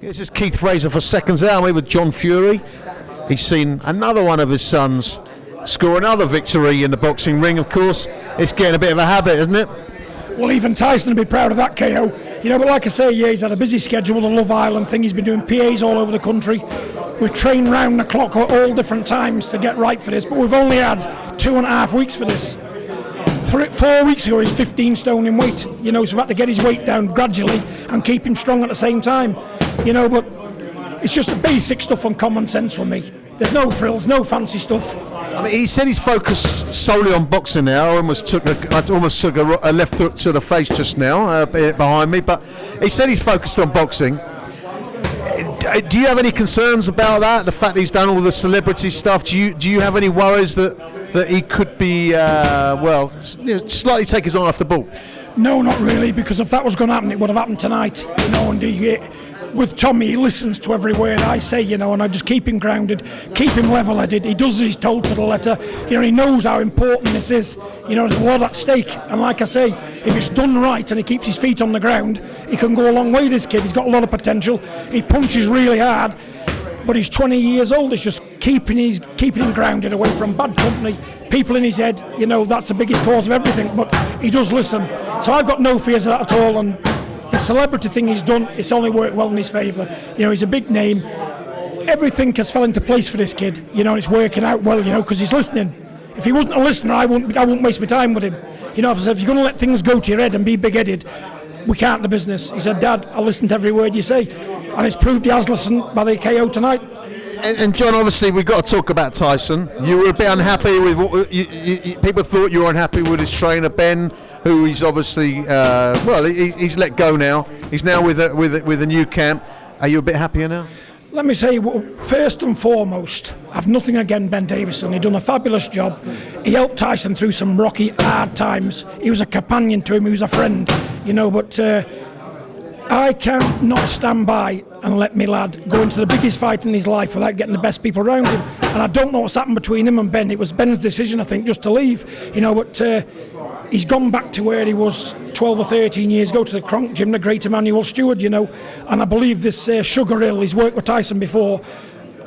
This is Keith Fraser for Seconds Out. I'm here with John Fury. He's seen another one of his sons score another victory in the boxing ring. Of course, it's getting a bit of a habit, isn't it? Well, even Tyson will be proud of that KO. But like I say, yeah, he's had a busy schedule with the Love Island thing. He's been doing PAs all over the country. We've trained round the clock at all different times to get right for this, but we've only had 2.5 weeks for this. 4 weeks ago, he's 15 stone in weight. So we've had to get his weight down gradually and keep him strong at the same time. But it's just the basic stuff on common sense for me. There's no frills, no fancy stuff. I mean, he said he's focused solely on boxing now. I almost took a left hook to the face just now, behind me. But he said he's focused on boxing. Do you have any concerns about that? The fact that he's done all the celebrity stuff. Do you have any worries that he could be slightly take his eye off the ball? No, not really, because if that was going to happen, it would have happened tonight. With Tommy, he listens to every word I say, and I just keep him grounded, keep him level-headed. He does as he's told to the letter. He knows how important this is. There's a lot at stake. And like I say, if it's done right and he keeps his feet on the ground, he can go a long way, this kid. He's got a lot of potential. He punches really hard, but he's 20 years old. It's just keeping him grounded away from bad company, people in his head. That's the biggest cause of everything. But he does listen. So I've got no fears of that at all. And the celebrity thing he's done, it's only worked well in his favour. He's a big name. Everything has fell into place for this kid, and it's working out well, because he's listening. If he wasn't a listener, I wouldn't waste my time with him. If I said, if you're going to let things go to your head and be big-headed, we can't do business. He said, Dad, I listen to every word you say. And it's proved he has listened by the KO tonight. And John, obviously, we've got to talk about Tyson. You were a bit unhappy with what people thought you were unhappy with his trainer, Ben, who he's obviously, he's let go now. He's now with a new camp. Are you a bit happier now? Let me say, first and foremost, I've nothing against Ben Davison. He's done a fabulous job. He helped Tyson through some rocky, hard times. He was a companion to him. He was a friend, but I can't not stand by and let me lad go into the biggest fight in his life without getting the best people around him. And I don't know what's happened between him and Ben. It was Ben's decision, I think, just to leave. But he's gone back to where he was 12 or 13 years ago, to the Cronk Gym, the great Emmanuel Stewart, and I believe this Sugar Hill, he's worked with Tyson before,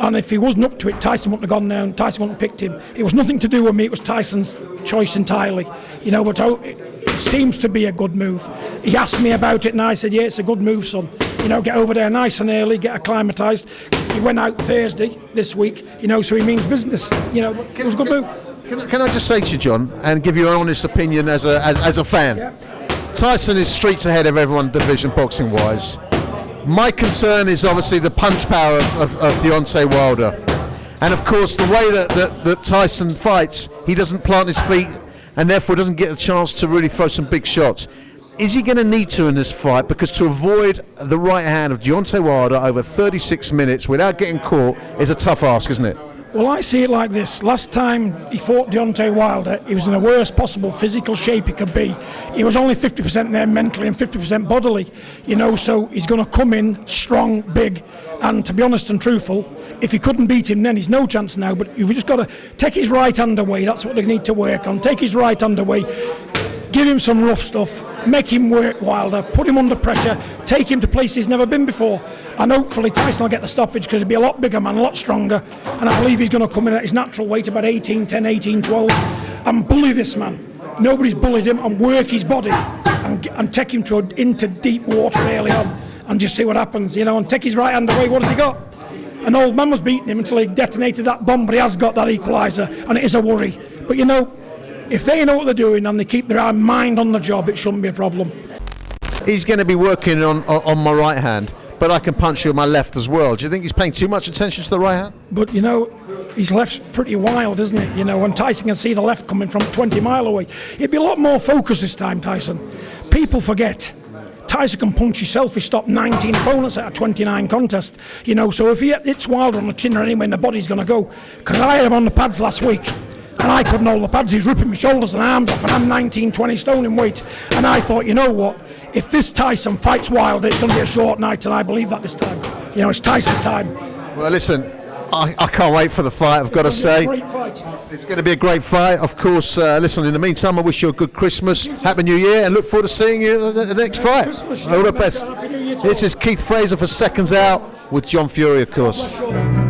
and if he wasn't up to it, Tyson wouldn't have gone down, Tyson wouldn't have picked him. It was nothing to do with me, it was Tyson's choice entirely, but it seems to be a good move. He asked me about it and I said, yeah, it's a good move, son. Get over there nice and early, get acclimatised. He went out Thursday this week, so he means business. It was a good move. Can I just say to you, John, and give you an honest opinion as a fan? Yeah. Tyson is streets ahead of everyone division boxing-wise. My concern is obviously the punch power of Deontay Wilder. And of course, the way that Tyson fights, he doesn't plant his feet and therefore doesn't get a chance to really throw some big shots. Is he going to need to in this fight? Because to avoid the right hand of Deontay Wilder over 36 minutes without getting caught is a tough ask, isn't it? Well, I see it like this. Last time he fought Deontay Wilder, he was in the worst possible physical shape he could be. He was only 50% there mentally and 50% bodily, so he's going to come in strong, big, and to be honest and truthful, if he couldn't beat him then, he's no chance now, but you've just got to take his right hand away. That's what they need to work on. Take his right hand away, give him some rough stuff, make him work Wilder, put him under pressure, take him to places he's never been before, and hopefully Tyson will get the stoppage because he'll be a lot bigger man, a lot stronger, and I believe he's going to come in at his natural weight, about 18-10, 18-12, and bully this man. Nobody's bullied him, and work his body and take him into deep water early on and just see what happens, and take his right hand away. What has he got? An old man was beating him until he detonated that bomb, but he has got that equaliser, and it is a worry. But if they know what they're doing and they keep their mind on the job, it shouldn't be a problem. He's going to be working on my right hand, but I can punch you with my left as well. Do you think he's paying too much attention to the right hand? But his left's pretty wild, isn't it? And Tyson can see the left coming from 20 mile away. It'd be a lot more focused this time, Tyson. People forget. Tyson can punch himself. He stopped 19 opponents at a 29 contest. So if he hits Wilder on the chin or anywhere, the body's going to go. Because I had him on the pads last week, and I couldn't hold the pads. He's ripping my shoulders and arms off, and I'm 19, 20 stone in weight. And I thought, what? If this Tyson fights Wilder, it's going to be a short night, and I believe that this time. It's Tyson's time. Well, listen, I can't wait for the fight, I've got to say. Great fight. It's going to be a great fight, of course. Listen, in the meantime, I wish you a good Christmas, Happy New Year, and look forward to seeing you at the next fight. Christmas, All the yeah, best. Happy New Year to This all. is Keith Fraser for Seconds Out with John Fury, of course. Bless you all.